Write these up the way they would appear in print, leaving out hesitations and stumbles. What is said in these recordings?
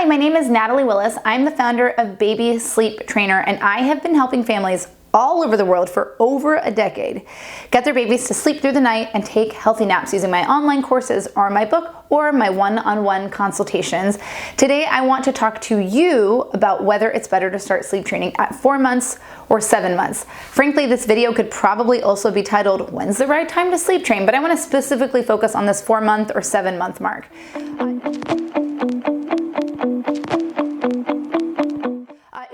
Hi, my name is Natalie Willis. I'm the founder of Baby Sleep Trainer, and I have been helping families all over the world for over a decade get their babies to sleep through the night and take healthy naps using my online courses or my book or my one-on-one consultations. Today, I want to talk to you about whether it's better to start sleep training at 4 months or 7 months. Frankly, this video could probably also be titled, "When's the right time to sleep train?" But I want to specifically focus on this 4-month or 7-month mark.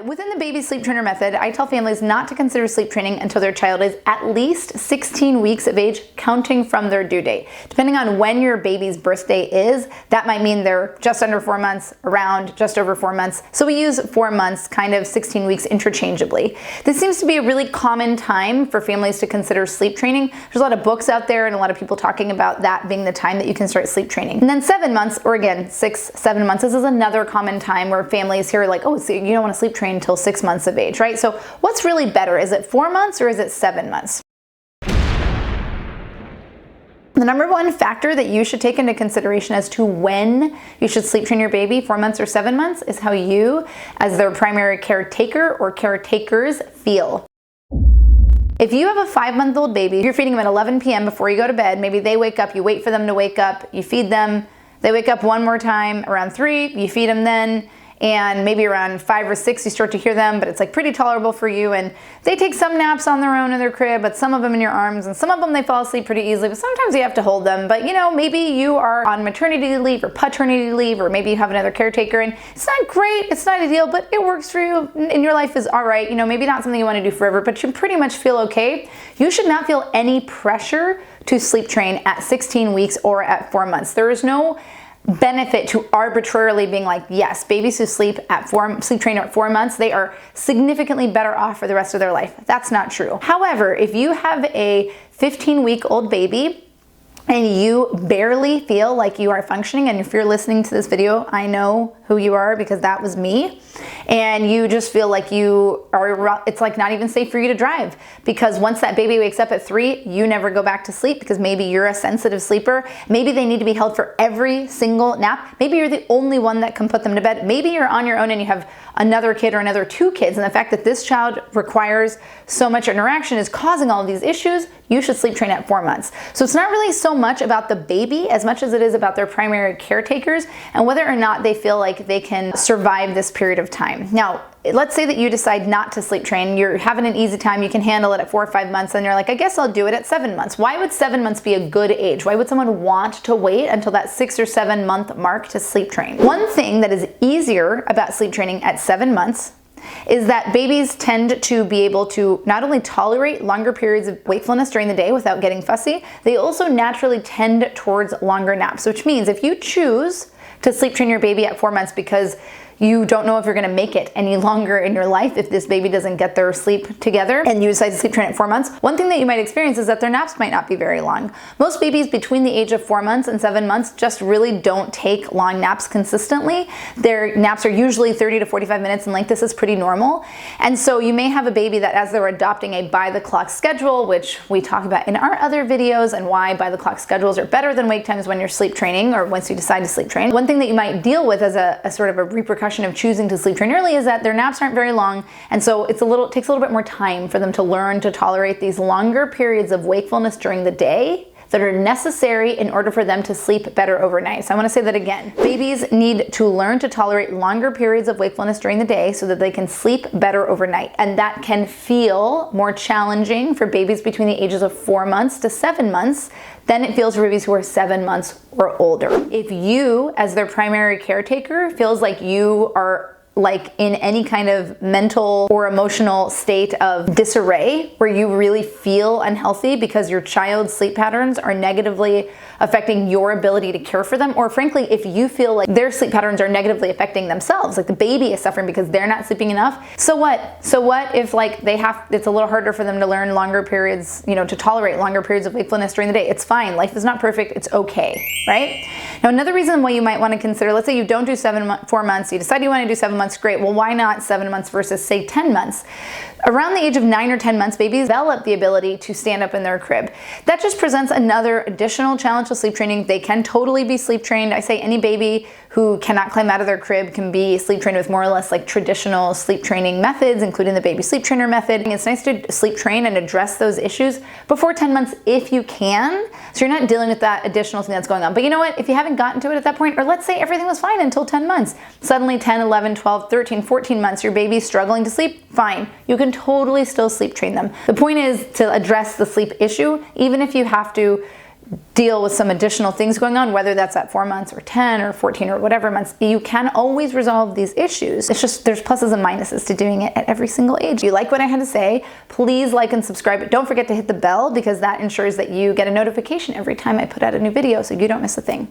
Within the Baby Sleep Trainer method, I tell families not to consider sleep training until their child is at least 16 weeks of age, counting from their due date. Depending on when your baby's birthday is, that might mean they're just under 4 months, around just over 4 months. So we use 4 months, kind of 16 weeks interchangeably. This seems to be a really common time for families to consider sleep training. There's a lot of books out there and a lot of people talking about that being the time that you can start sleep training. And then 7 months, or again, 6-7 months, this is another common time where families here are like, oh, so you don't want to sleep train until 6 months of age, right? So what's really better? Is it 4 months or is it 7 months? The number one factor that you should take into consideration as to when you should sleep train your baby, 4 months or 7 months, is how you, as their primary caretaker or caretakers, feel. If you have a 5-month-old baby, you're feeding them at 11 p.m. before you go to bed, maybe they wake up, you wait for them to wake up, you feed them, they wake up one more time around 3, you feed them then, and maybe around 5 or 6 you start to hear them, but it's like pretty tolerable for you, and they take some naps on their own in their crib, but some of them in your arms, and some of them they fall asleep pretty easily, but sometimes you have to hold them. But you know, maybe you are on maternity leave or paternity leave, or maybe you have another caretaker, and it's not great, it's not ideal, but it works for you, and your life is all right. You know, maybe not something you want to do forever, but you pretty much feel okay. You should not feel any pressure to sleep train at 16 weeks or at 4 months. There is no benefit to arbitrarily being like, yes, babies who sleep train at 4 months, they are significantly better off for the rest of their life. That's not true. However, if you have a 15-week-old baby and you barely feel like you are functioning, and if you're listening to this video, I know who you are because that was me, and you just feel like you are, it's like not even safe for you to drive, because once that baby wakes up at 3, you never go back to sleep because maybe you're a sensitive sleeper. Maybe they need to be held for every single nap. Maybe you're the only one that can put them to bed. Maybe you're on your own and you have another kid or another 2 kids, and the fact that this child requires so much interaction is causing all of these issues. You should sleep train at 4 months. So it's not really so much about the baby as much as it is about their primary caretakers and whether or not they feel like they can survive this period of time. Now, let's say that you decide not to sleep train. You're having an easy time, you can handle it at 4 or 5 months, and you're like, I guess I'll do it at 7 months. Why would 7 months be a good age? Why would someone want to wait until that 6 or 7 month mark to sleep train? One thing that is easier about sleep training at 7 months is that babies tend to be able to not only tolerate longer periods of wakefulness during the day without getting fussy, they also naturally tend towards longer naps, which means if you choose to sleep train your baby at 4 months because you don't know if you're going to make it any longer in your life if this baby doesn't get their sleep together, and you decide to sleep train at 4 months, one thing that you might experience is that their naps might not be very long. Most babies between the age of 4 months and 7 months just really don't take long naps consistently. Their naps are usually 30 to 45 minutes in length. This is pretty normal. And so you may have a baby that, as they're adopting a by-the-clock schedule, which we talk about in our other videos, and why by-the-clock schedules are better than wake times when you're sleep training or once you decide to sleep train. One thing that you might deal with as a sort of a repercussion of choosing to sleep train early is that their naps aren't very long, and so it takes a little bit more time for them to learn to tolerate these longer periods of wakefulness during the day that are necessary in order for them to sleep better overnight. So I want to say that again. Babies need to learn to tolerate longer periods of wakefulness during the day so that they can sleep better overnight. And that can feel more challenging for babies between the ages of 4 months to 7 months than it feels for babies who are 7 months or older. If you, as their primary caretaker, feels like you are like in any kind of mental or emotional state of disarray where you really feel unhealthy because your child's sleep patterns are negatively affecting your ability to care for them, or frankly, if you feel like their sleep patterns are negatively affecting themselves, like the baby is suffering because they're not sleeping enough, so what? So what if like it's a little harder for them to learn longer periods, to tolerate longer periods of wakefulness during the day? It's fine. Life is not perfect. It's okay, right? Now, another reason why you might want to consider, let's say you don't do 4 months, you decide you want to do 7 months, months, great. Well, why not 7 months versus say 10 months? Around the age of 9 or 10 months, babies develop the ability to stand up in their crib. That just presents another additional challenge to sleep training. They can totally be sleep trained. I say any baby who cannot climb out of their crib can be sleep trained with more or less like traditional sleep training methods, including the baby sleep trainer method. It's nice to sleep train and address those issues before 10 months if you can, so you're not dealing with that additional thing that's going on. But you know what? If you haven't gotten to it at that point, or let's say everything was fine until 10 months, suddenly 10, 11, 12, 13, 14 months, your baby's struggling to sleep, fine. You can totally still sleep train them. The point is to address the sleep issue, even if you have to deal with some additional things going on, whether that's at 4 months or 10 or 14 or whatever months, you can always resolve these issues. It's just there's pluses and minuses to doing it at every single age. If you like what I had to say, please like and subscribe, but don't forget to hit the bell because that ensures that you get a notification every time I put out a new video so you don't miss a thing.